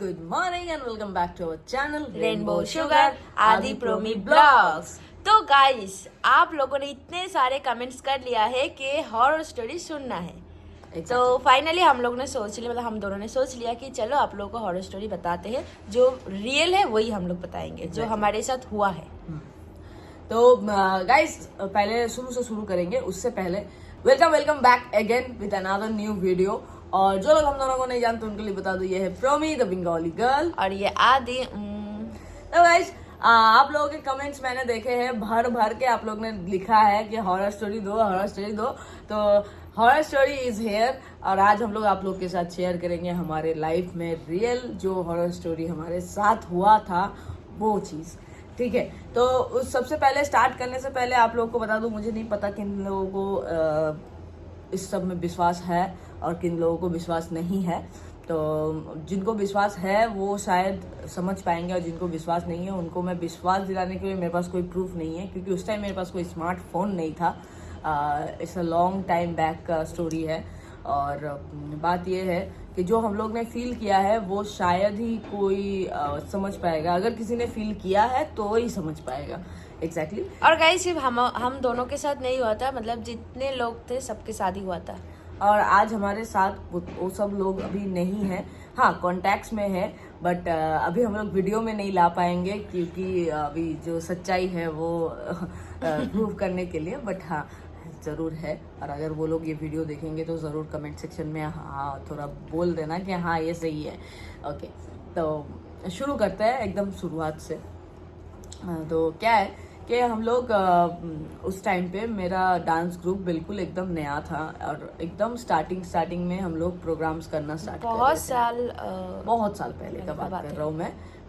good morning and welcome back to our channel rainbow sugar आदि प्रोमी blogs. तो guys, आप लोगों ने इतने सारे कमेंट्स कर लिया है कि हॉरर स्टोरी सुनना है। तो फाइनली हम लोग ने सोच लिया, मतलब हम दोनों ने सोच लिया कि चलो आप लोगों को हॉरर स्टोरी बताते हैं। जो रियल है वही हम लोग बताएंगे, जो हमारे साथ हुआ है। तो गाइस पहले शुरू से शुरू करेंगे, उससे पहले welcome back again with another new video. और जो लोग हम दोनों को नहीं जानते उनके लिए बता दो, ये है प्रोमी द बंगाली गर्ल और ये आदि। तो गाइस आप लोगों के कमेंट्स मैंने देखे हैं, भर भर के आप लोग ने लिखा है कि हॉरर स्टोरी दो, हॉरर स्टोरी दो। तो हॉरर स्टोरी इज हियर और आज हम लोग आप लोग के साथ शेयर करेंगे हमारे लाइफ में रियल जो हॉरर स्टोरी हमारे साथ हुआ था वो चीज़। ठीक है, तो उस सबसे पहले स्टार्ट करने से पहले आप लोगों को बता दूं, मुझे नहीं पता किन लोगों को इस सब में विश्वास है और किन लोगों को विश्वास नहीं है। तो जिनको विश्वास है वो शायद समझ पाएंगे और जिनको विश्वास नहीं है उनको मैं विश्वास दिलाने के लिए मेरे पास कोई प्रूफ नहीं है, क्योंकि उस टाइम मेरे पास कोई स्मार्टफोन नहीं था। It's a long time back का स्टोरी है। और बात यह है कि जो हम लोग ने फील किया है वो शायद ही कोई समझ पाएगा। अगर किसी ने फील किया है तो वही समझ पाएगा एग्जैक्टली। और गाइस सिर्फ हम दोनों के साथ नहीं हुआ था, मतलब जितने लोग थे सबके साथ ही हुआ था। और आज हमारे साथ वो सब लोग अभी नहीं है, हाँ कॉन्टैक्ट्स में है, बट अभी हम लोग वीडियो में नहीं ला पाएंगे क्योंकि अभी जो सच्चाई है वो प्रूव करने के लिए। बट हाँ ज़रूर है, और अगर वो लोग ये वीडियो देखेंगे तो ज़रूर कमेंट सेक्शन में हाँ थोड़ा बोल देना कि हाँ ये सही है। ओके, तो शुरू करते हैं एकदम शुरुआत से। तो क्या है कि हम लोग उस टाइम पे मेरा डांस ग्रुप बिल्कुल एकदम नया था और एकदम स्टार्टिंग में हम लोग प्रोग्राम्स करना स्टार्ट बहुत साल पहले का बात कर रहा हूँ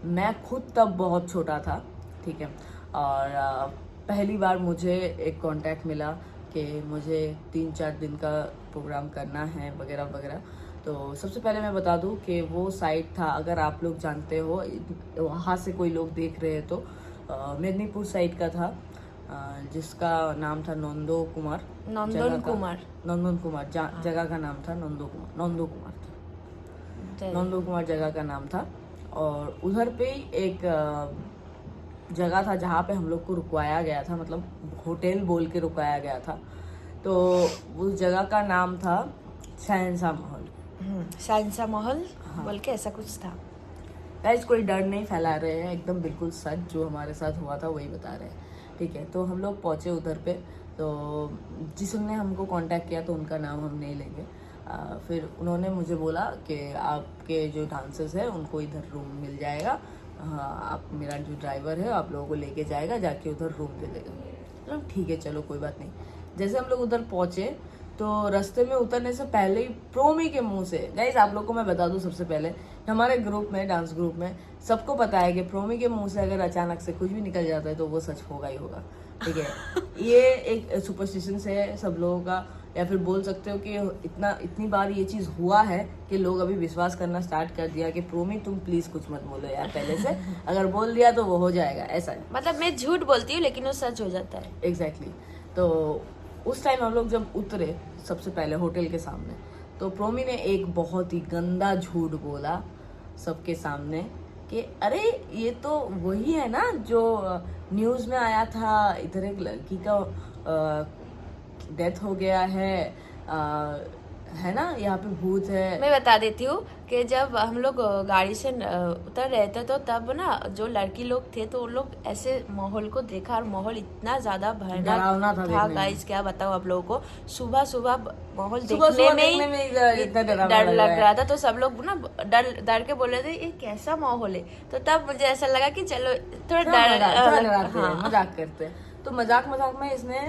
मैं खुद तब बहुत छोटा था। ठीक है, और पहली बार मुझे एक कांटेक्ट मिला कि मुझे 3-4 दिन का प्रोग्राम करना है वगैरह वगैरह। तो सबसे पहले मैं बता दूं कि वो साइट था, अगर आप लोग जानते हो, वहाँ से कोई लोग देख रहे हैं तो मेदिनीपुर साइड का था, जिसका नाम था नंदो कुमार। जगह का नाम था नंदो कुमार जगह का नाम था। और उधर पे एक जगह था जहाँ पे हम लोग को रुकवाया गया था, मतलब होटल बोल के रुकवाया गया था। तो उस जगह का नाम था शहंशाह महल। हाँ। बोल के ऐसा कुछ था। गाइस कोई डर नहीं फैला रहे हैं, एकदम बिल्कुल सच जो हमारे साथ हुआ था वही बता रहे हैं। ठीक है, तो हम लोग पहुँचे उधर पे। तो जिसने हमको कांटेक्ट किया तो उनका नाम हम नहीं लेंगे। फिर उन्होंने मुझे बोला कि आपके जो डांसर्स हैं उनको इधर रूम मिल जाएगा, आप मेरा जो ड्राइवर है आप लोगों को लेके जाएगा, जाके उधर रूम दे देगा। मतलब ठीक है चलो कोई बात नहीं। जैसे हम लोग उधर पहुँचे तो रास्ते में उतरने से पहले ही प्रोमी के मुंह से, गाइस आप लोग को मैं बता दूं सबसे पहले, हमारे ग्रुप में, डांस ग्रुप में सबको पता है कि प्रोमी के मुंह से अगर अचानक से कुछ भी निकल जाता है तो वो सच होगा ही होगा। ठीक है, ये एक सुपरस्टिशन से है सब लोगों का, या फिर बोल सकते हो कि इतनी बार ये चीज़ हुआ है कि लोग अभी विश्वास करना स्टार्ट कर दिया कि प्रोमी तुम प्लीज़ कुछ मत बोलो यार पहले से, अगर बोल दिया तो वो हो जाएगा, ऐसा है। मतलब मैं झूठ बोलती हूँ लेकिन वो सच हो जाता है। एग्जैक्टली। तो उस टाइम हम लोग जब उतरे सबसे पहले होटल के सामने, तो प्रोमी ने एक बहुत ही गंदा झूठ बोला सबके सामने कि अरे ये तो वही है ना जो न्यूज़ में आया था, इधर एक लड़की का डेथ हो गया है ना, यहाँ पे भूत है। मैं बता देती हूँ कि जब हम लोग गाड़ी से उतर रहे थे तो तब ना जो लड़की लोग थे तो वो लोग ऐसे माहौल को देखा और माहौल इतना ज्यादा भयानक था गाइस, क्या बताओ आप लोगों को। सुबह माहौल देखने में इतना डर लग रहा था, तो सब लोग ना डर के बोल रहे थे ये कैसा माहौल है। तो तब मुझे ऐसा लगा कि चलो थोड़ा मजाक करते हैं। तो मजाक में इसने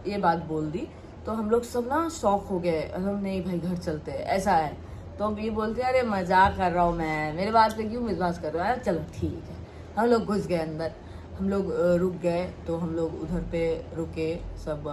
ये बात बोल दी, तो हम लोग सब ना शॉक हो गए, हम नहीं भाई घर चलते हैं, ऐसा है। तो हम ये बोलते हैं अरे मजाक कर रहा हूँ मैं, मेरे बात पे क्यों विश्वास कर रहा है, चलो ठीक है। हम लोग घुस गए अंदर, हम लोग रुक गए। तो हम लोग उधर पे रुके सब,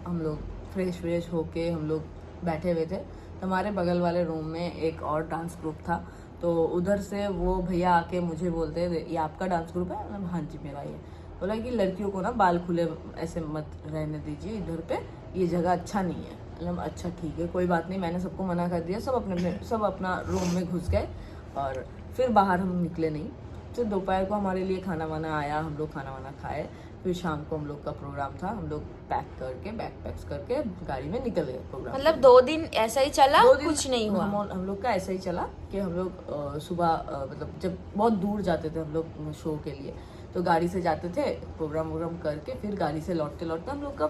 हम लोग फ्रेश होके हम लोग बैठे हुए थे। तो हमारे बगल वाले रूम में एक और डांस ग्रुप था, तो उधर से वो भैया आके मुझे बोलते ये आपका डांस ग्रुप है? मतलब हाँ जी मेरा ये। बोला कि लड़कियों को ना बाल खुले ऐसे मत रहने दीजिए इधर पे, ये जगह अच्छा नहीं है। मतलब अच्छा ठीक है कोई बात नहीं, मैंने सबको मना कर दिया, सब अपना रूम में घुस गए और फिर बाहर हम निकले नहीं। तो दोपहर को हमारे लिए खाना वाना आया, हम लोग खाना वाना खाए। फिर शाम को हम लोग का प्रोग्राम था, हम लोग पैक करके बैग पैक्स करके गाड़ी में निकल गए प्रोग्राम। मतलब 2 दिन ऐसा ही चला, 2 दिन कुछ नहीं हुआ। हम लोग का ऐसा ही चला कि हम लोग सुबह मतलब जब बहुत दूर जाते थे हम लोग शो के लिए, तो गाड़ी से जाते थे, प्रोग्राम करके फिर गाड़ी से लौटते हम लोग का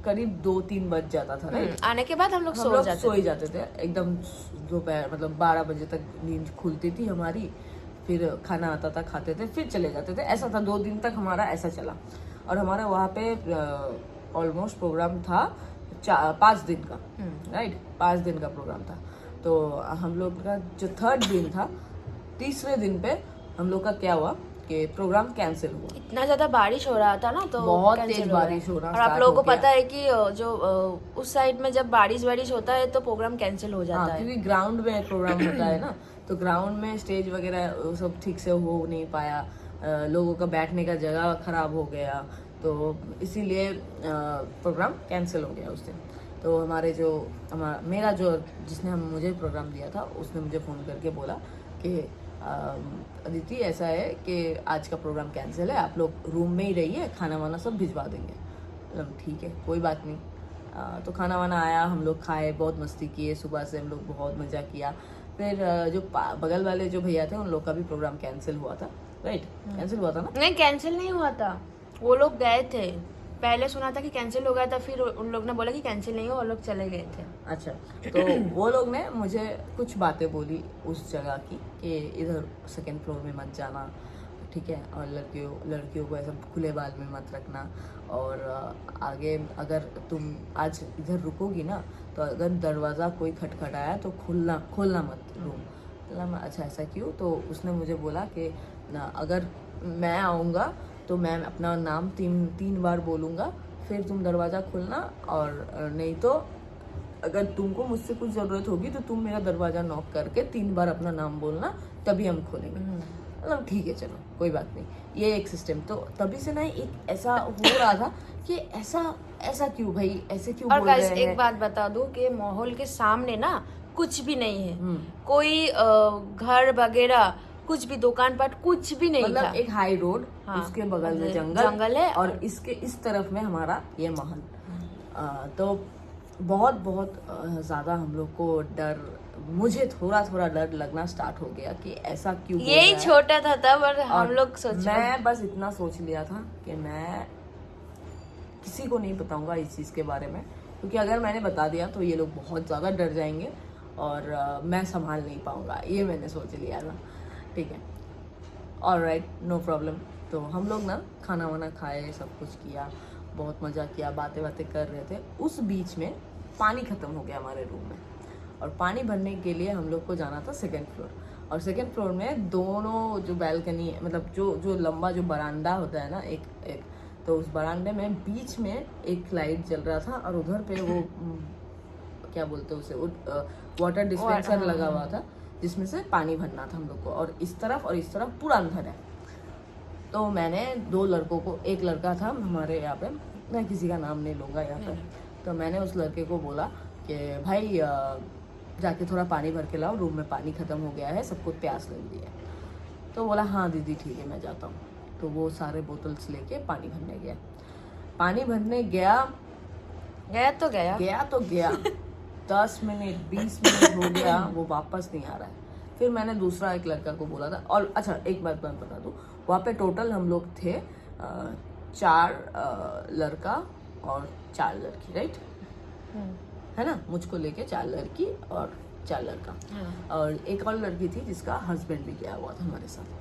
करीब 2-3 बज जाता था। राइट, आने के बाद हम लोग सो ही जाते थे एकदम दोपहर, मतलब 12 बजे तक नींद खुलती थी हमारी। फिर खाना आता था, खाते थे, फिर चले जाते थे। ऐसा था 2 दिन तक हमारा ऐसा चला। और हमारा वहाँ पे ऑलमोस्ट प्रोग्राम था 5 दिन का। राइट, 5 दिन का प्रोग्राम था। तो हम लोग का जो 3rd दिन था, तीसरे दिन पे हम लोग का क्या हुआ कि प्रोग्राम कैंसिल हुआ। इतना ज्यादा बारिश हो रहा था ना, तो बहुत cancel तेज हो रहा है। बारिश हो रहा, और आप लोगों को पता है कि जो उस साइड में जब बारिश होता है तो प्रोग्राम कैंसिल हो जाता है, क्योंकि ग्राउंड में प्रोग्राम होता है ना, तो ग्राउंड में स्टेज वगैरह सब ठीक से हो नहीं पाया, लोगों का बैठने का जगह खराब हो गया, तो इसीलिए प्रोग्राम कैंसिल हो गया उस दिन। तो मेरा जो जिसने मुझे प्रोग्राम दिया था, उसने मुझे फ़ोन करके बोला कि अदिति ऐसा है कि आज का प्रोग्राम कैंसिल है, आप लोग रूम में ही रहिए, खाना वाना सब भिजवा देंगे। मतलब ठीक है, कोई बात नहीं। तो खाना वाना आया, हम लोग खाए, बहुत मस्ती किए, सुबह से हम लोग बहुत मज़ा किया। फिर जो बगल वाले जो भैया थे उन लोग का भी प्रोग्राम कैंसिल हुआ था। राइट, कैंसिल हुआ था ना? नहीं, कैंसिल नहीं हुआ था, वो लोग गए थे। पहले सुना था कि कैंसिल हो गया था, फिर उन लोग ने बोला कि कैंसिल नहीं हो, वो लोग चले गए थे। अच्छा, तो वो लोग ने मुझे कुछ बातें बोली उस जगह की कि इधर 2nd फ्लोर में मत जाना, ठीक है, और लड़कियों को ऐसा खुले बाल में मत रखना, और आगे अगर तुम आज इधर रुकोगी ना, तो अगर दरवाज़ा कोई खटखटाया तो खोलना मत रूम। अच्छा, ऐसा क्यों? तो उसने मुझे बोला कि अगर मैं आऊँगा तो मैं अपना नाम 3 बार बोलूँगा, फिर तुम दरवाज़ा खोलना, और नहीं तो अगर तुमको मुझसे कुछ ज़रूरत होगी तो तुम मेरा दरवाज़ा नॉक करके 3 बार अपना नाम बोलना, तभी हम खोलेंगे। मतलब ठीक है, चलो कोई बात नहीं, ये एक सिस्टम। तो तभी से ना एक ऐसा हो रहा था कि ऐसा क्यों भाई, ऐसे क्यों बोल रहे हैं। एक बात बता दूं कि माहौल के सामने ना कुछ भी नहीं है, कोई घर वगैरह कुछ भी, दुकान पाट कुछ भी नहीं मतलब था। एक हाई रोड, उसके बगल में जंगल है, और इसके इस तरफ में हमारा ये महल। तो बहुत ज़्यादा हम लोग को डर, मुझे थोड़ा डर लगना स्टार्ट हो गया कि ऐसा क्यों। यही छोटा था तब, और हम लोग मैं बस इतना सोच लिया था कि मैं किसी को नहीं बताऊंगा इस चीज़ के बारे में, क्योंकि अगर मैंने बता दिया तो ये लोग बहुत ज़्यादा डर जाएंगे और मैं संभाल नहीं पाऊंगा, ये मैंने सोच लिया था। ठीक है, ऑलराइट, नो प्रॉब्लम। तो हम लोग ना खाना वाना खाए, सब कुछ किया, बहुत मज़ा किया, बातें कर रहे थे। उस बीच में पानी ख़त्म हो गया हमारे रूम में, और पानी भरने के लिए हम लोग को जाना था 2nd फ्लोर। और 2nd फ्लोर में दोनों जो बैल्कनी, मतलब जो लंबा जो बरामदा होता है ना, एक तो उस बरामदे में बीच में एक लाइट जल रहा था, और उधर पे वो क्या बोलते हैं उसे, वाटर डिस्पेंसर लगा हुआ था, जिसमें से पानी भरना था हम लोग को। और इस तरफ पूरा अंधर है। तो मैंने 2 लड़कों को, एक लड़का था हमारे यहाँ पे, मैं किसी का नाम नहीं लूँगा यहाँ पे, तो मैंने उस लड़के को बोला कि भाई जाके थोड़ा पानी भर के लाओ, रूम में पानी ख़त्म हो गया है, सबको प्यास लग रही है। तो बोला हाँ दीदी ठीक है, मैं जाता हूँ। तो वो सारे बोतल्स लेके पानी भरने गया। गया 10 मिनट 20 मिनट हो गया, वो वापस नहीं आ रहा है। फिर मैंने दूसरा एक लड़का को बोला था, और अच्छा एक बात मैं बता दूँ, वहाँ पे टोटल हम लोग थे 4 लड़का और 4 लड़की, राइट है ना, मुझको लेके 4 लड़की और 4 लड़का। और एक और लड़की थी जिसका हस्बैंड भी गया हुआ था हमारे साथ।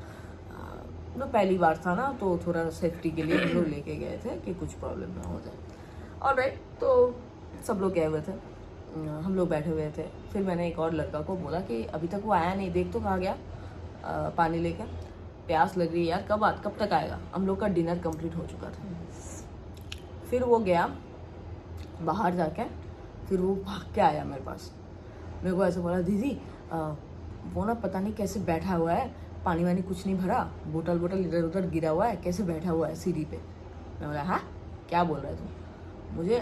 तो पहली बार था ना, तो थोड़ा सेफ्टी के लिए हम लोग लेके गए थे कि कुछ प्रॉब्लम ना हो जाए। ऑलराइट, तो सब लोग गए हुए थे, हम लोग बैठे हुए थे। फिर मैंने एक और लड़का को बोला कि अभी तक वो आया नहीं, देख तो कहाँ गया पानी लेकर, प्यास लग रही है यार, कब तक आएगा। हम लोग का डिनर कंप्लीट हो चुका था। फिर वो गया बाहर जाके, फिर वो भाग के आया मेरे पास, मेरे को ऐसे बोला दीदी वो ना पता नहीं कैसे बैठा हुआ है, पानी वानी कुछ नहीं भरा, बोतल इधर उधर गिरा हुआ है, कैसे बैठा हुआ है सीढ़ी पे। मैं बोला हाँ क्या बोल रहा है तुम। मुझे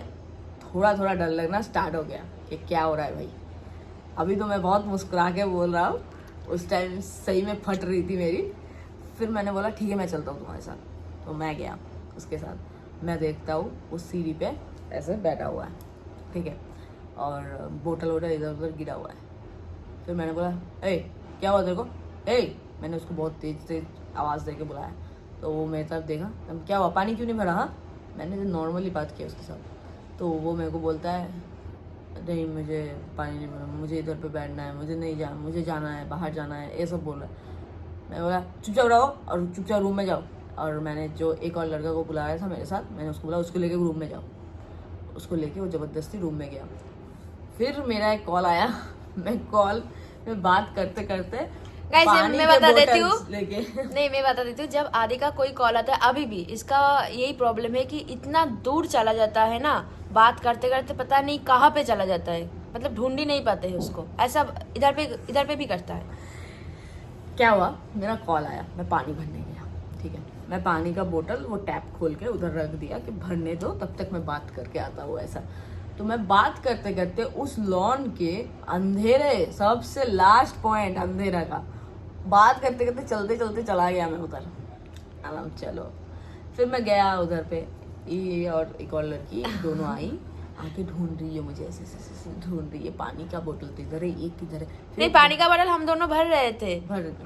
थोड़ा डर लगना स्टार्ट हो गया कि क्या हो रहा है भाई। अभी तो मैं बहुत मुस्कुरा के बोल रहा हूँ, उस टाइम सही में फट रही थी मेरी। फिर मैंने बोला ठीक है मैं चलता हूँ तुम्हारे साथ। तो मैं गया उसके साथ। मैं देखता हूँ उस सीढ़ी पे ऐसे बैठा हुआ है, ठीक है, और बोतल वोटल इधर उधर गिरा हुआ है। फिर मैंने बोला ए क्या हुआ तेरे को, ए मैंने उसको बहुत तेज आवाज़ दे के बुलाया। तो वो मेरी तरफ देखा, क्या हुआ पानी क्यों नहीं भरा। हाँ मैंने नॉर्मली बात की उसके साथ। तो वो मेरे को बोलता है नहीं मुझे पानी नहीं भरा, मुझे इधर पे बैठना है, मुझे जाना है, बाहर जाना है, ये सब बोल रहा है। मैं बोला चुपचाप रहो और चुपचाप रूम में जाओ। और मैंने जो एक और लड़का को बुलाया था मेरे साथ, मैंने उसको बोला उसको लेके रूम में जाओ। उसको लेके वो ज़बरदस्ती रूम में गया। फिर मेरा एक कॉल आया। मैं कॉल में बात करते करते मैं बता देती हूँ नहीं मैं बता देती हूँ, जब आदि का कोई कॉल आता है अभी भी इसका यही प्रॉब्लम है कि इतना दूर चला जाता है ना, बात करते करते पता नहीं कहाँ पे चला जाता है, मतलब ढूंढ ही नहीं पाते हैं उसको। ऐसा इधर पे भी करता है। क्या हुआ, मेरा कॉल आया, मैं पानी भरने गया, ठीक है, मैं पानी का बोतल वो टैप खोल के उधर रख दिया कि भरने दो तब तक मैं बात करके आता हूँ ऐसा। तो मैं बात करते करते उस लॉन के अंधेरे, सबसे लास्ट पॉइंट अंधेरा का, बात करते करते चलते चलते चला गया मैं उधर। आराम चलो। फिर मैं गया उधर पे, ये और एक और लड़की दोनों आई, आके ढूंढ रही है मुझे, ऐसे ढूंढ रही है। पानी का बोतल तो इधर है, एक किधर है। नहीं पानी का बोतल हम दोनों भर रहे थे,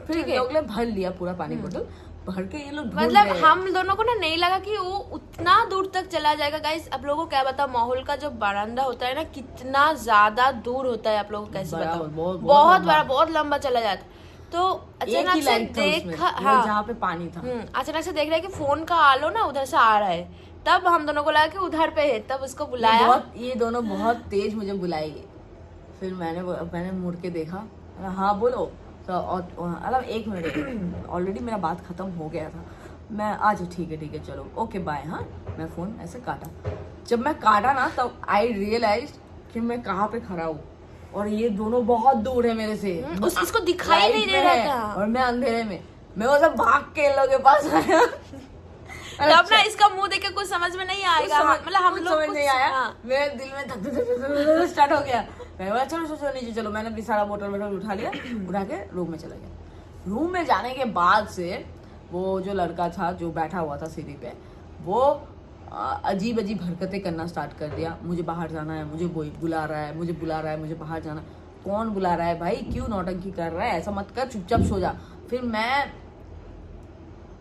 फिर लोग ने भर लिया पूरा पानी बोतल भर के, ये लोग मतलब हम दोनों को ना नहीं लगा कि वो उतना दूर तक चला जाएगा। गाइस आप लोगों को क्या बताओ, माहौल का जो बरामदा होता है ना कितना ज्यादा दूर होता है, आप लोगों को कैसे बताओ, बहुत बड़ा, बहुत लंबा चला जाता। तो अचानक से देखा, हाँ जहाँ पे पानी था, अचानक से देख रहे हैं कि फोन का आलो ना उधर से आ रहा है, तब हम दोनों को लगा कि उधर पे है, तब उसको बुलाया। ये दोनों बहुत तेज मुझे बुलाएंगे। फिर मैंने मुड़ के देखा, हाँ बोलो। तो मतलब 1 मिनट, ऑलरेडी मेरा बात खत्म हो गया था। मैं आज ठीक है चलो ओके बाय। हाँ मैं फ़ोन ऐसे काटा। जब मैं काटा ना तब आई रियलाइज कि मैं कहाँ पे खड़ा हूँ और ये दोनों बहुत दूर है मेरे से, इसको दिखाई नहीं दे रहा था और मैं अंधेरे में। मैं वो सब भाग के इन लोगों के पास आया। तो अपना इसका मुंह देख के कुछ समझ में नहीं आएगा, मतलब हम लोग समझ नहीं आया। मेरे दिल में धक स्टार्ट हो गया। मैं बोला चलो नीचे चलो। मैंने भी सारा बोतल उठा लिया, उठा के रूम में चला गया। रूम में जाने के बाद से वो जो लड़का था जो बैठा हुआ था सीढ़ी पे, वो अजीब हरकतें करना स्टार्ट कर दिया। मुझे बाहर जाना है, मुझे बुला रहा है, मुझे बाहर जाना। कौन बुला रहा है भाई, क्यों नौटंकी कर रहा है, ऐसा मत कर, चुपचाप सो जा। फिर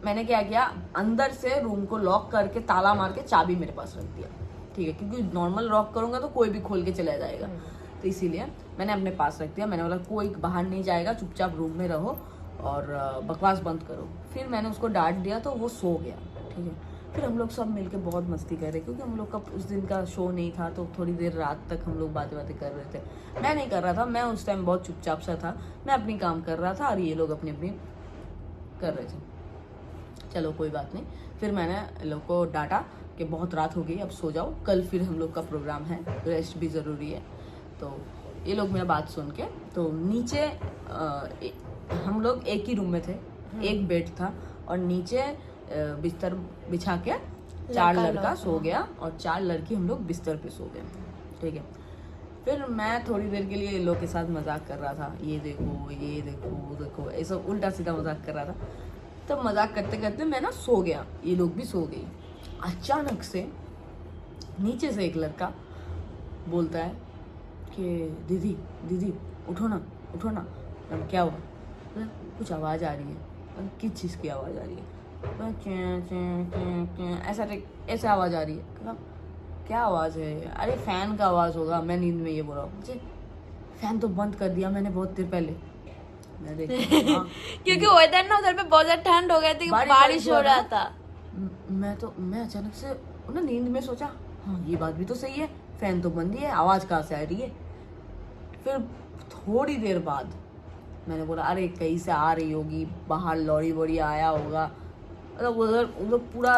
मैंने क्या किया, अंदर से रूम को लॉक करके ताला मार के चाबी मेरे पास रख दिया, ठीक है, क्योंकि नॉर्मल लॉक करूंगा तो कोई भी खोल के चला जाएगा। तो इसीलिए मैंने अपने पास रख दिया। मैंने बोला कोई बाहर नहीं जाएगा, चुपचाप रूम में रहो और बकवास बंद करो। फिर मैंने उसको डांट दिया तो वो सो गया, ठीक है। फिर हम लोग सब मिलके बहुत मस्ती कर रहे, क्योंकि हम लोग का उस दिन का शो नहीं था, तो थोड़ी देर रात तक हम लोग बातें कर रहे थे। मैं नहीं कर रहा था, मैं उस टाइम बहुत चुपचाप सा था, मैं अपनी काम कर रहा था और ये लोग अपनी कर रहे थे। चलो कोई बात नहीं। फिर मैंने लोग को डांटा कि बहुत रात हो गई, अब सो जाओ, कल फिर हम लोग का प्रोग्राम है, रेस्ट भी ज़रूरी है। तो ये लोग मेरा बात सुन के तो नीचे हम लोग एक ही रूम में थे, एक बेड था और नीचे बिस्तर बिछा के 4 लड़का सो गया और 4 लड़की हम लोग बिस्तर पे सो गए, ठीक है। फिर मैं थोड़ी देर के लिए लोग के साथ मजाक कर रहा था, ये देखो ऐसा उल्टा सीधा मजाक कर रहा था। तब मजाक करते करते मैं ना सो गया, ये लोग भी सो गई। अचानक से नीचे से एक लड़का बोलता है कि दीदी उठो ना। क्या हुआ? कुछ आवाज़ आ रही है। किस चीज़ की आवाज़ आ रही है? ऐसा आवाज़ आ रही है। क्या आवाज़ है? अरे फैन का आवाज़ होगा। मैं नींद में ये बोल रहा हूँ, मुझे फैन तो बंद कर दिया मैंने बहुत देर पहले। मैं क्योंकि वेदर ना उधर पे बहुत ज्यादा ठंड हो गया थी, बारिश हो रहा था। मैं अचानक से ना नींद में सोचा, हाँ ये बात भी तो सही है, फैन तो बंद ही है, आवाज़ कहाँ से आ रही है। फिर थोड़ी देर बाद मैंने बोला अरे कहीं से आ रही होगी, बाहर लॉरी वॉरी आया होगा। मतलब उधर पूरा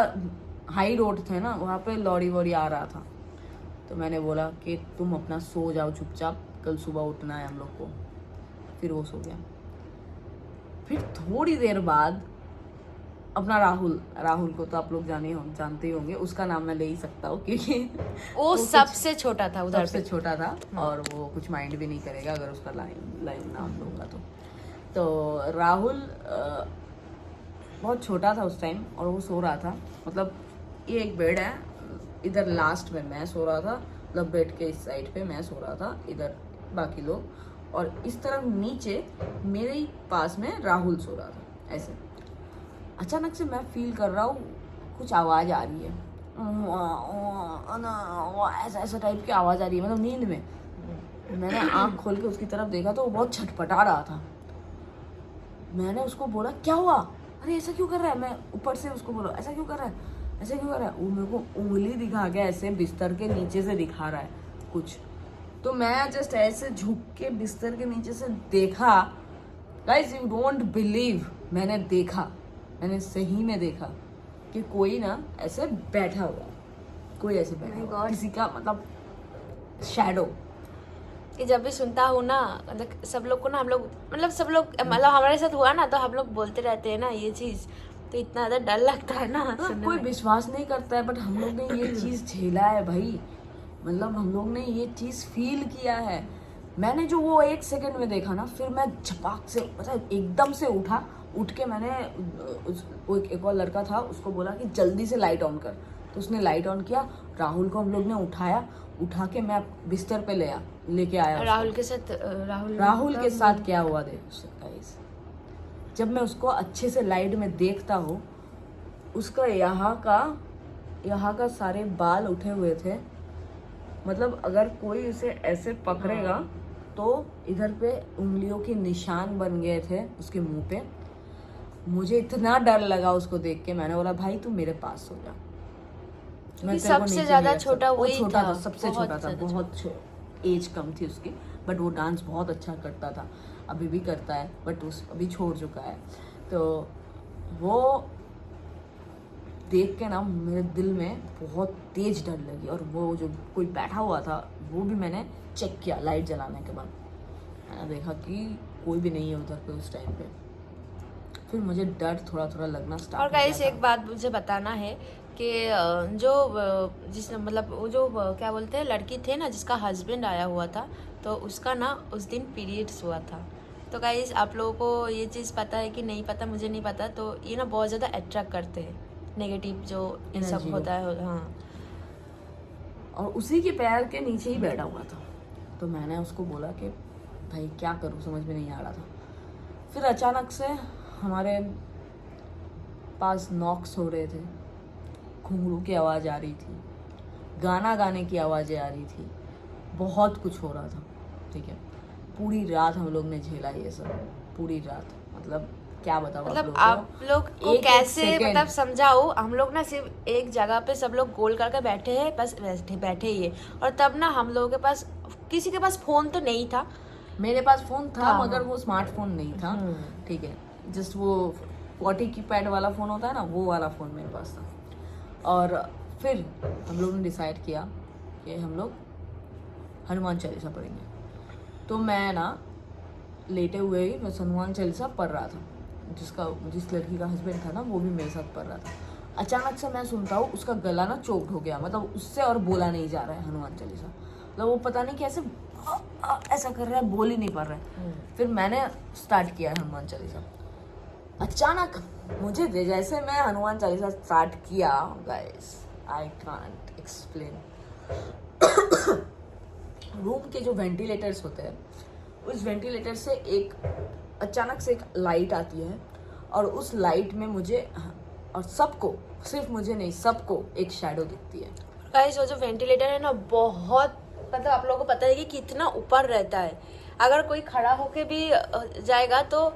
हाई रोड थे ना, वहाँ पे लॉरी वॉरी आ रहा था। तो मैंने बोला कि तुम अपना सो जाओ चुपचाप, कल सुबह उठना है हम लोग को। फिर वो सो गया। फिर थोड़ी देर बाद अपना राहुल को तो आप लोग जानते ही होंगे, उसका नाम मैं ले ही सकता हूँ क्योंकि वो सबसे छोटा था, उधर सबसे छोटा था और वो कुछ माइंड भी नहीं करेगा अगर उसका लाइन नाम लूंगा तो। तो राहुल बहुत छोटा था उस टाइम और वो सो रहा था, मतलब ये एक बेड है, इधर लास्ट में मैं सो रहा था, मतलब बेड के इस साइड पे मैं सो रहा था, इधर बाकी लोग, और इस तरफ नीचे मेरे ही पास में राहुल सो रहा था। ऐसे अचानक से मैं फील कर रहा हूँ कुछ आवाज़ आ रही है, ऐसा ऐसा टाइप की आवाज़ आ रही है, मतलब नींद में। मैंने आँख खोल के उसकी तरफ देखा तो वो बहुत छटपटा रहा था। मैंने उसको बोला क्या हुआ, अरे ऐसा क्यों कर रहा है। मैं ऊपर से उसको बोला ऐसा क्यों कर रहा है, ऐसा क्यों कर रहा है। वो मेरे को उंगली दिखा के ऐसे बिस्तर के नीचे से दिखा रहा है कुछ। तो मैं जस्ट ऐसे झुक के बिस्तर के नीचे से देखा। गाइस यू डोंट बिलीव, मैंने देखा, मैंने सही में देखा कि कोई ना ऐसे बैठा हुआ, कोई ऐसे बैठा हुआ, किसी का मतलब शैडो। कि जब भी सुनता हूँ ना, मतलब सब लोग को ना, हम लोग मतलब सब लोग मतलब हमारे साथ हुआ ना, तो हम लोग बोलते रहते हैं ना ये चीज़, तो इतना ज़्यादा डर लगता है ना। मतलब कोई विश्वास नहीं करता है, बट हम लोग ने ये चीज़ झेला है भाई, मतलब हम लोग ने ये चीज़ फील किया है। मैंने जो वो 1 सेकंड में देखा ना, फिर मैं झपाक से मतलब एकदम से उठ के मैंने वो एक और लड़का था, उसको बोला कि जल्दी से लाइट ऑन कर। तो उसने लाइट ऑन किया, राहुल को हम लोग ने उठा के मैं बिस्तर पे लेके आया। राहुल के साथ क्या हुआ देख, जब मैं उसको अच्छे से लाइट में देखता हूँ, उसका यहाँ का सारे बाल उठे हुए थे, मतलब अगर कोई उसे ऐसे पकड़ेगा तो इधर पे उंगलियों के निशान बन गए थे उसके मुंह पे। मुझे इतना डर लगा उसको देख के, मैंने बोला भाई तू मेरे पास हो जा। मैं सबसे ज्यादा छोटा वही था, सबसे छोटा था, बहुत एज कम थी उसकी, बट वो डांस बहुत अच्छा करता था, अभी भी करता है, बट अभी छोड़ चुका है। तो वो देख के ना मेरे दिल में बहुत तेज डर लगी, और वो जो कोई बैठा हुआ था वो भी मैंने चेक किया लाइट जलाने के बाद। मैंने देखा कि कोई भी नहीं है उधर पे उस टाइम पे। फिर मुझे डर थोड़ा थोड़ा लगना स्टार्ट हो गया। और गाइस एक बात मुझे बताना है कि जो जिस मतलब वो जो क्या बोलते हैं लड़की थे ना, जिसका हस्बैंड आया हुआ था, तो उसका ना उस दिन पीरियड्स हुआ था। तो गाइस आप लोगों को ये चीज़ पता है कि नहीं पता, मुझे नहीं पता, तो ये ना बहुत ज़्यादा अट्रैक्ट करते हैं नेगेटिव जो इन सब होता है। हाँ, और उसी के पैर के नीचे ही बैठा हुआ था। तो मैंने उसको बोला कि भाई क्या करूँ, समझ में नहीं आ रहा था। फिर अचानक से हमारे पास नॉक्स हो रहे थे, घुंघरू की आवाज़ आ रही थी, गाना गाने की आवाज़ें आ रही थी, बहुत कुछ हो रहा था। ठीक है, पूरी रात हम लोग ने झेला ये सब, पूरी रात, मतलब क्या बताऊँ मतलब आप लोग को कैसे मतलब समझाओ। हम लोग ना सिर्फ एक जगह पे सब लोग गोल करके बैठे हैं, बस बैठे ही है। और तब ना हम लोगों के पास, किसी के पास फोन तो नहीं था, मेरे पास फोन था मगर वो स्मार्टफोन नहीं था। ठीक है, जस्ट वो 40 कीपैड वाला फोन होता है ना, वो वाला फोन मेरे पास था। और फिर हम लोग ने डिसाइड किया कि हम लोग हनुमान चालीसा पढ़ेंगे। तो मैं ना लेटे हुए ही बस हनुमान चालीसा पढ़ रहा था। जिस लड़की का हस्बैंड था ना, वो भी मेरे साथ पढ़ रहा था। अचानक से मैं सुनता हूँ उसका गला ना चोक्ड हो गया, मतलब उससे और बोला नहीं जा रहा है हनुमान चालीसा, मतलब वो पता नहीं कैसे ऐसा कर रहा है, बोल ही नहीं पा रहा है। फिर मैंने स्टार्ट किया हनुमान चालीसा। अचानक मुझे जैसे मैं हनुमान चालीसा स्टार्ट किया, guys I can't explain, room के जो वेंटिलेटर्स होते हैं, उस वेंटिलेटर से एक अचानक से एक लाइट आती है, और उस लाइट में मुझे और सबको, सिर्फ मुझे नहीं सबको, एक शैडो दिखती है। गाइस वो जो वेंटिलेटर है ना, बहुत मतलब आप लोगों को पता है कि कितना ऊपर रहता है। अगर कोई खड़ा होके भी जाएगा तो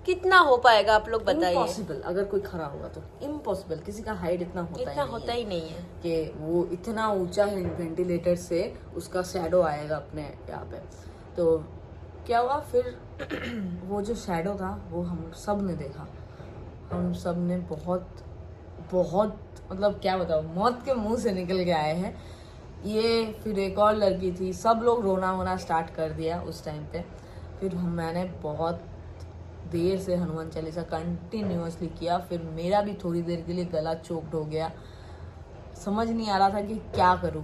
कितना हो पाएगा, आप लोग बताइए। इम्पॉसिबल, अगर कोई खड़ा होगा तो इम्पॉसिबल, किसी का हाइट इतना होता ही नहीं है कि वो इतना ऊंचा है, वेंटिलेटर से उसका शैडो आएगा अपने यहाँ पे। तो क्या हुआ फिर, वो जो शैडो था वो हम सब ने देखा, हम सब ने बहुत बहुत मतलब क्या बताओ, मौत के मुंह से निकल के आए हैं ये। फिर एक और लड़की थी, सब लोग रोना वोना स्टार्ट कर दिया उस टाइम पे। फिर मैंने बहुत देर से हनुमान चालीसा कंटिन्यूअसली किया। फिर मेरा भी थोड़ी देर के लिए गला चोक्ड हो गया, समझ नहीं आ रहा था कि क्या करूं।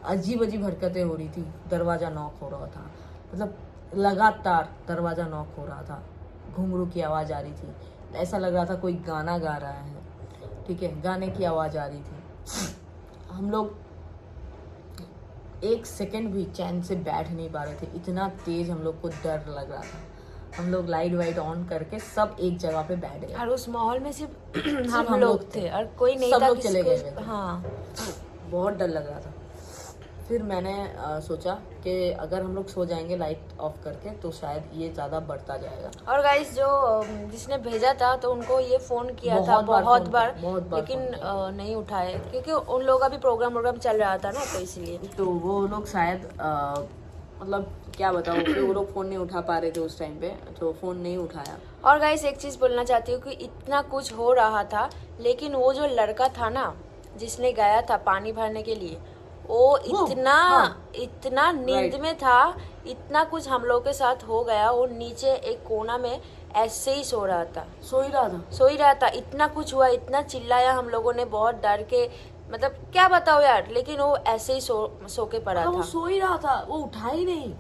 अजीब अजीब हरकतें हो रही थी, दरवाज़ा नॉक हो रहा था, मतलब लगातार दरवाज़ा नॉक हो रहा था, घुंघरू की आवाज़ आ रही थी, ऐसा लग रहा था कोई गाना गा रहा है, ठीक है, गाने की आवाज़ आ रही थी। हम लोग एक सेकंड भी चैन से बैठ नहीं पा रहे थे, इतना तेज हम लोग को डर लग रहा था। हम लोग लाइट वाइट ऑन करके सब एक जगह पे बैठ गए और उस माहौल में सिर्फ हम हम लोग लोग थे थे। और कोई नहीं सब था लोग चले गए किसी हुए को। थे। हाँ, बहुत डर लग रहा था। फिर मैंने सोचा कि अगर हम लोग सो जाएंगे लाइट ऑफ करके तो शायद ये ज़्यादा बढ़ता जाएगा। और गाइस जो जिसने भेजा था तो उनको ये फोन किया था बहुत बार बहुत फोन बार, किया, बहुत बार लेकिन फोन किया। नहीं उठाए क्योंकि उन लोगों का भी प्रोग्राम चल रहा था ना, तो इसलिए। तो वो लोग शायद मतलब क्या बताऊँ कि वो लोग फ़ोन नहीं उठा पा रहे थे उस टाइम पे, तो फ़ोन नहीं उठाया। और गाइस एक चीज बोलना चाहती हूँ कि इतना कुछ हो रहा था, लेकिन वो जो लड़का था ना जिसने गया था पानी भरने के लिए, वो इतना हाँ। इतना नींद में था, इतना कुछ हम लोग के साथ हो गया। वो नीचे एक कोना में ऐसे ही सो रहा था, सो ही रहा था। इतना कुछ हुआ, इतना चिल्लाया हम लोगों ने, बहुत डर के, मतलब क्या बताओ यार, लेकिन वो ऐसे ही सो के पड़ा वो था। सो ही रहा था, वो उठा ही नहीं।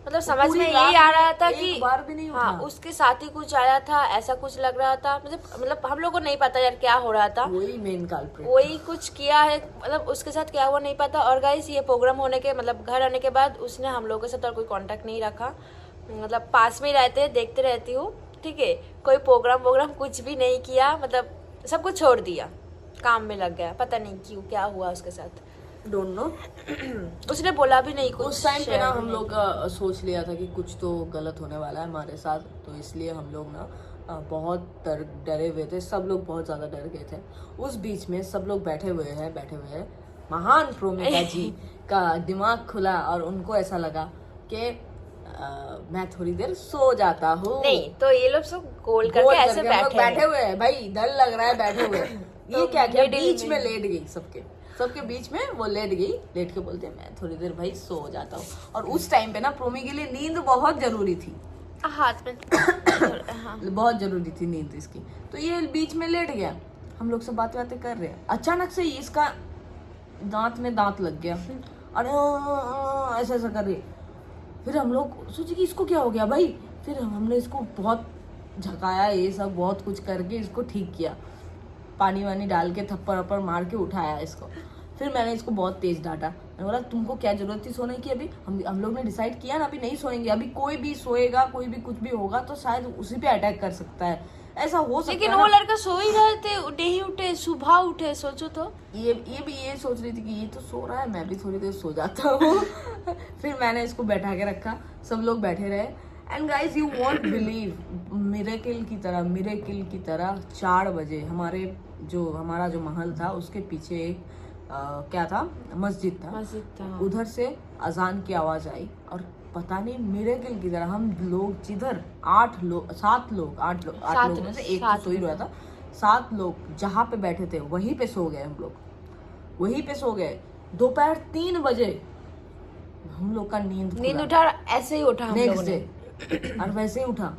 मतलब समझ पूरी में रात यही आ रहा में था एक कि बार भी नहीं हाँ उठा। उसके साथ ही कुछ आया था, ऐसा कुछ लग रहा था। मतलब हम लोग को नहीं पता यार क्या हो रहा था, वही मेन कल्प्रिट, वही कुछ किया है, मतलब उसके साथ क्या हुआ नहीं पता। और गाइस ये प्रोग्राम होने के मतलब घर आने के बाद उसने हम लोगों के साथ और कोई कांटेक्ट नहीं रखा, मतलब पास में ही रहते, देखते रहती हूँ, ठीक है, कोई प्रोग्राम कुछ भी नहीं किया, मतलब सब कुछ छोड़ दिया, काम में लग गया, पता नहीं क्यों क्या हुआ उसके साथ, डोंट नो। उसने बोला भी नहीं कुछ। उस टाइम पे ना share भी हम नहीं लोग सोच लिया था कि कुछ तो गलत होने वाला है हमारे साथ, तो इसलिए हम लोग ना बहुत डरे हुए थे, सब लोग बहुत ज़्यादा डर गए थे। उस बीच में सब लोग बैठे हुए हैं, महान प्रोमिका जी का दिमाग खुला और उनको ऐसा लगा कि मैं थोड़ी देर सो जाता हूँ। नहीं, तो ये लोग सब गोल करके ऐसे हम लोग बैठे हुए हैं भाई, डर लग रहा है बैठे हुए। ये क्या किया, बीच में लेट गई, सबके बीच में वो लेट गई, लेट के बोलते मैं थोड़ी देर भाई सो जाता हूँ। और उस टाइम पे ना प्रोमी के लिए नींद बहुत जरूरी थी, हाथ में हाँ। बहुत जरूरी थी नींद इसकी, तो ये बीच में लेट गया। हम लोग सब बातें कर रहे हैं, अचानक से इसका दांत में दांत लग गया, अरे ऐसा ऐसा कर रही। फिर हम लोग सोचे कि इसको क्या हो गया भाई। फिर हमने इसको बहुत झकाया, ये सब बहुत कुछ करके इसको ठीक किया, पानी वानी डाल के थप्पड़ वप्पड़ मार के उठाया इसको। फिर मैंने इसको बहुत तेज डांटा, मैंने बोला तुमको क्या जरूरत थी सोने की, अभी हम लोग ने डिसाइड किया ना अभी नहीं सोएंगे, अभी कोई भी सोएगा, कोई भी कुछ भी होगा तो शायद उसी पे अटैक कर सकता है, ऐसा हो सकता है। लेकिन वो लड़का सो ही रहे थे, नहीं उठे, सुबह उठे, सोचो तो। ये भी ये सोच रही थी कि ये तो सो रहा है, मैं भी थोड़ी देर सो जाता हूँ। फिर मैंने इसको बैठा के रखा, सब लोग बैठे रहे। And guys you won't believe, miracle की तरह 4 बजे हमारा जो महल था उसके पीछे एक क्या था, मस्जिद था, उधर से अजान की आवाज आई। और पता नहीं मिरेकिल की तरह हम लोग जिधर 7 लोग में से एक तो सो ही रहा था, 7 लोग जहाँ पे बैठे थे वहीं पे सो गए, हम लोग वहीं पे सो गए। दोपहर 3 बजे हम लोग का नींद उठा, ऐसे ही उठा हम लोगों ने, और वैसे ही उठा,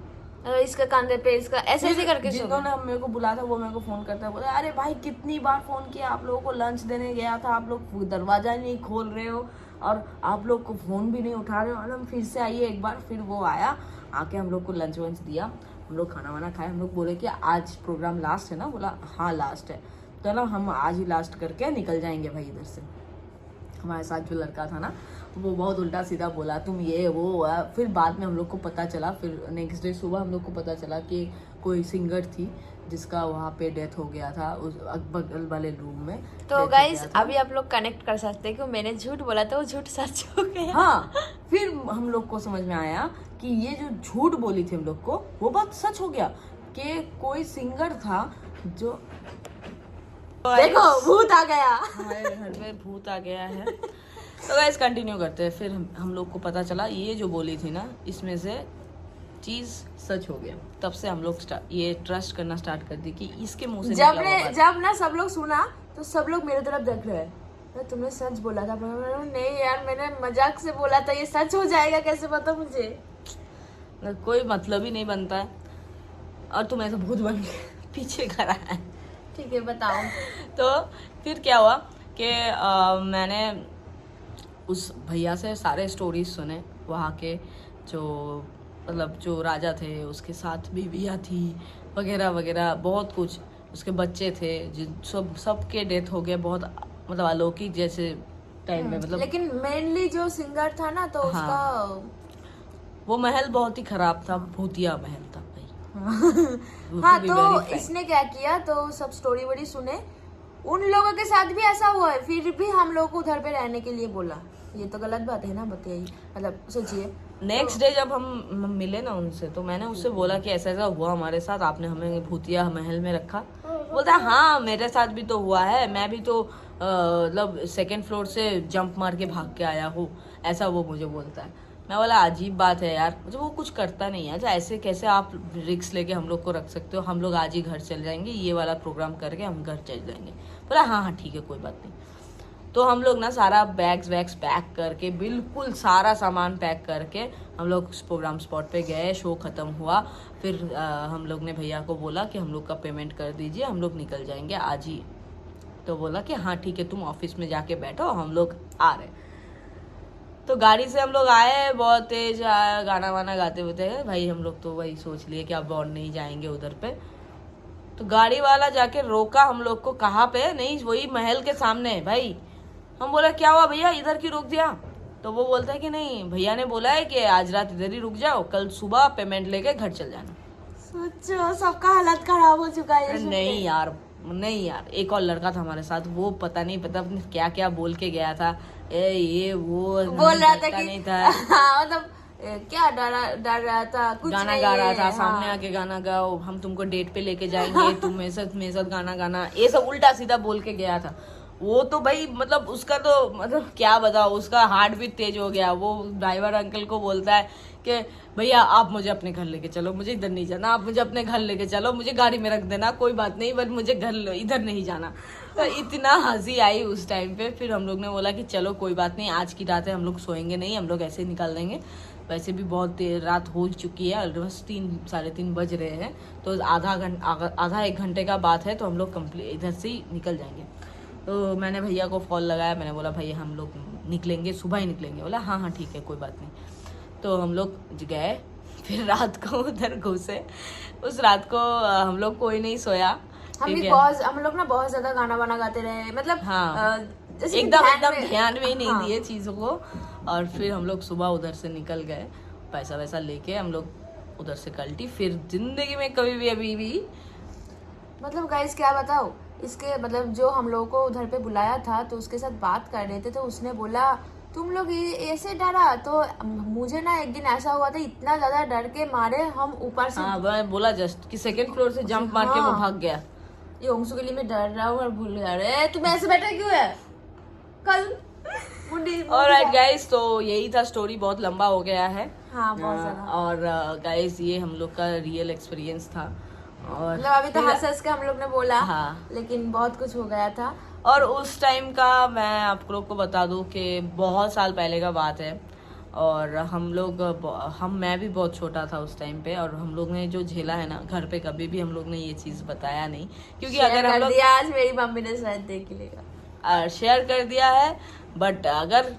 इसका कंधे पे इसका ऐसे करके सो जिन्होंने मेरे को बुलाया था वो मेरे को फोन करता है, बोला अरे भाई कितनी बार फोन किया, आप लोगों को लंच देने गया था, आप लोग दरवाजा नहीं खोल रहे हो और आप लोग को फोन भी नहीं उठा रहे हो, और हम फिर से आइए एक बार। फिर वो आया, आके हम लोग को लंच वंच दिया, हम लोग खाना वाना खाए। हम लोग बोले कि आज प्रोग्राम लास्ट है ना, बोला हाँ लास्ट है, तो ना हम आज ही लास्ट करके निकल जाएंगे भाई इधर से। हमारे साथ जो लड़का था ना वो बहुत उल्टा सीधा बोला, तुम ये वो। फिर बाद में हम लोग को पता चला, फिर नेक्स्ट डे सुबह हम लोग को पता चला कि कोई सिंगर थी जिसका वहाँ पे डेथ हो गया था उस बगल वाले रूम में। तो गाइस अभी आप लोग कनेक्ट कर सकते हैं कि मैंने झूठ बोला था, वो झूठ सच हो गया। हाँ, फिर हम लोग को समझ में आया कि ये जो झूठ बोली थी हम लोग को वो बात सच हो गया, कि कोई सिंगर था जो, देखो भूत आ गया, हमारे घर में भूत आ गया है। तो गाइस कंटिन्यू करते हैं। फिर हम लोग को पता चला ये जो बोली थी ना इसमें से चीज सच हो गया। तब से हम लोग ये ट्रस्ट करना स्टार्ट कर दी कि इसके मुंह से जब ना सब लोग सुना तो सब लोग मेरे तरफ देख रहे हैं, तुमने सच बोला था। नहीं यार, मैंने मजाक से बोला था, ये सच हो जाएगा कैसे पता मुझे। कोई मतलब ही नहीं बनता है, और तुम ऐसा भूत बन के पीछे खड़ा है। ठीक है बताओ। तो फिर क्या हुआ कि मैंने उस भैया से सारे स्टोरीज सुने, वहाँ के जो मतलब जो राजा थे उसके साथ बीवियाँ थी वगैरह वगैरह बहुत कुछ, उसके बच्चे थे जिन सबके डेथ हो गए बहुत मतलब अलौकिक जैसे टाइम में मतलब। लेकिन मेनली जो सिंगर था ना तो उसका वो महल बहुत ही खराब था, भूतिया महल था भाई। हाँ तो इसने क्या किया, तो सब स्टोरी वोरी सुने, उन लोगों के साथ भी ऐसा हुआ है, फिर भी हम लोग को उधर पे रहने के लिए बोला। ये तो गलत बात है ना, बताइए, मतलब सोचिए। नेक्स्ट डे जब हम मिले ना उनसे, तो मैंने उससे बोला कि ऐसा ऐसा हुआ हमारे साथ, आपने हमें भूतिया महल में रखा। बोलता है हाँ मेरे साथ भी तो हुआ है, मैं भी तो मतलब सेकंड फ्लोर से जंप मार के भाग के आया हूँ, ऐसा वो मुझे बोलता है। मैं बोला अजीब बात है यार, मुझे वो कुछ करता नहीं है, ऐसे कैसे आप रिस्क लेके हम लोग को रख सकते हो, हम लोग आज ही घर चल जाएंगे, ये वाला प्रोग्राम करके हम घर चल जाएंगे। बोला हाँ हाँ ठीक है कोई बात नहीं। तो हम लोग ना सारा बैग्स वैग्स पैक करके, बिल्कुल सारा सामान पैक करके हम लोग प्रोग्राम स्पॉट पे गए। शो ख़त्म हुआ, फिर हम लोग ने भैया को बोला कि हम लोग का पेमेंट कर दीजिए, हम लोग निकल जाएंगे आज ही। तो बोला कि हाँ ठीक है तुम ऑफिस में जाके बैठो, हम लोग आ रहे। तो गाड़ी से हम लोग आए, बहुत तेज गाना वाना गाते हुए भाई। हम लोग तो वही सोच लिए कि अब और नहीं जाएंगे उधर पे। तो गाड़ी वाला जाके रोका हम लोग को, कहाँ पे, नहीं वही महल के सामने भाई। हम बोला क्या हुआ भैया, इधर क्यों रोक दिया? तो वो बोलता है कि नहीं भैया ने बोला है कि आज रात इधर ही रुक जाओ, कल सुबह पेमेंट लेके घर चल जाना। सोचो सबका हालत खराब हो चुका है। नहीं यार, एक और लड़का था हमारे साथ, वो पता नहीं क्या क्या बोल के गया था, ये वो बोल रहा था कि नहीं था। हाँ, मतलब क्या डर रहा था, कुछ गाना गा रहा था, सामने आके गाना गाओ, हम तुमको डेट पे लेके जाएंगे, तुम मेरे साथ गाना गाना, ये सब उल्टा सीधा बोल के गया था। वो तो भाई मतलब उसका तो मतलब क्या बताओ, उसका हार्ट भी तेज हो गया। वो ड्राइवर अंकल को बोलता है कि भैया आप मुझे अपने घर लेके चलो, मुझे इधर नहीं जाना, आप मुझे अपने घर लेके चलो, मुझे गाड़ी में रख देना कोई बात नहीं, बट मुझे घर इधर नहीं जाना। तो इतना हंसी आई उस टाइम पे। फिर हम लोग ने बोला कि चलो कोई बात नहीं, आज की रात है, हम लोग सोएंगे नहीं, हम लोग ऐसे ही निकाल देंगे। वैसे भी बहुत देर रात हो चुकी है, बस 3-3:30 बज रहे हैं, तो आधा एक घंटे का बात है, तो हम लोग कंप्लीट इधर से ही निकल जाएंगे। तो मैंने भैया को कॉल लगाया, मैंने बोला भैया हम लोग निकलेंगे, सुबह ही निकलेंगे। बोला हाँ हाँ ठीक है कोई बात नहीं। तो हम लोग गए, फिर रात को उधर घुसे। उस रात को हम लोग कोई नहीं सोया। हम लोग ना बहुत ज्यादा गाना वाना गाते रहे, मतलब हाँ जैसे एकदम ध्यान में ही नहीं दिए चीज़ों को। और फिर हम लोग सुबह उधर से निकल गए, पैसा वैसा लेके हम लोग उधर से कल्टी। फिर जिंदगी में कभी भी अभी भी मतलब गाइस क्या बताओ, इसके मतलब जो हम लोगों को उधर पे बुलाया था तो उसके साथ बात कर रहे थे, तो उसने बोला तुम लोग ऐसे डरा। तो मुझे ना एक दिन ऐसा हुआ था, इतना ज्यादा डर के मारे हम ऊपर से, हाँ मैं बोला जस्ट कि सेकंड फ्लोर से जंप मार के वो भाग गया। ये ओंसू के लिए मैं डर रहा हूँ और भूल गया, अरे तुम ऐसे बैठे क्यों है कल मुंडी। ऑलराइट गाइस, तो यही था स्टोरी, बहुत लंबा हो गया है। हाँ बहुत ज्यादा। और गाइस ये हम लोग का रियल एक्सपीरियंस था। और मतलब अभी तो हंस के हम लोग ने बोला, हाँ लेकिन बहुत कुछ हो गया था। और उस टाइम का मैं आप लोग को बता दूं कि बहुत साल पहले का बात है, और मैं भी बहुत छोटा था उस टाइम पे, और हम लोग ने जो झेला है ना, घर पे कभी भी हम लोग ने ये चीज़ बताया नहीं, क्योंकि अगर हम लोग आज मेरी मम्मी ने शायद देख लेगा, शेयर कर दिया है, बट अगर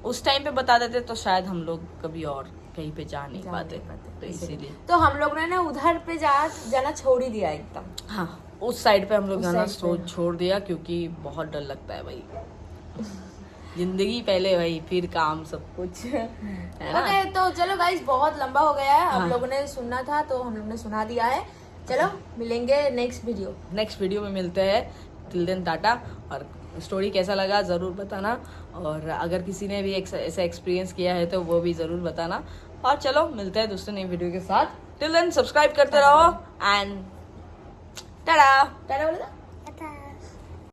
उस टाइम पे बता देते तो शायद हम लोग कभी और कहीं पे जा नहीं पाते। तो इसीलिए तो हम लोग ने ना उधर पे जाना छोड़ ही दिया एकदम। हाँ उस साइड पे हम लोग जाना छोड़ दिया, क्योंकि बहुत डर लगता है भाई। जिंदगी पहले भाई, फिर काम सब कुछ है ना। ओके तो चलो गाइस, बहुत लंबा हो गया है, हम लोगों ने सुनना था तो हम लोग ने सुना दिया है। चलो मिलेंगे नेक्स्ट वीडियो में मिलते हैं। Till then tata. और स्टोरी कैसा लगा ज़रूर बताना, और अगर किसी ने भी ऐसा एक्सपीरियंस किया है तो वो भी ज़रूर बताना। और चलो मिलते हैं दूसरे नई वीडियो के साथ। टिल देन सब्सक्राइब करते रहो एंड टाटा। बोला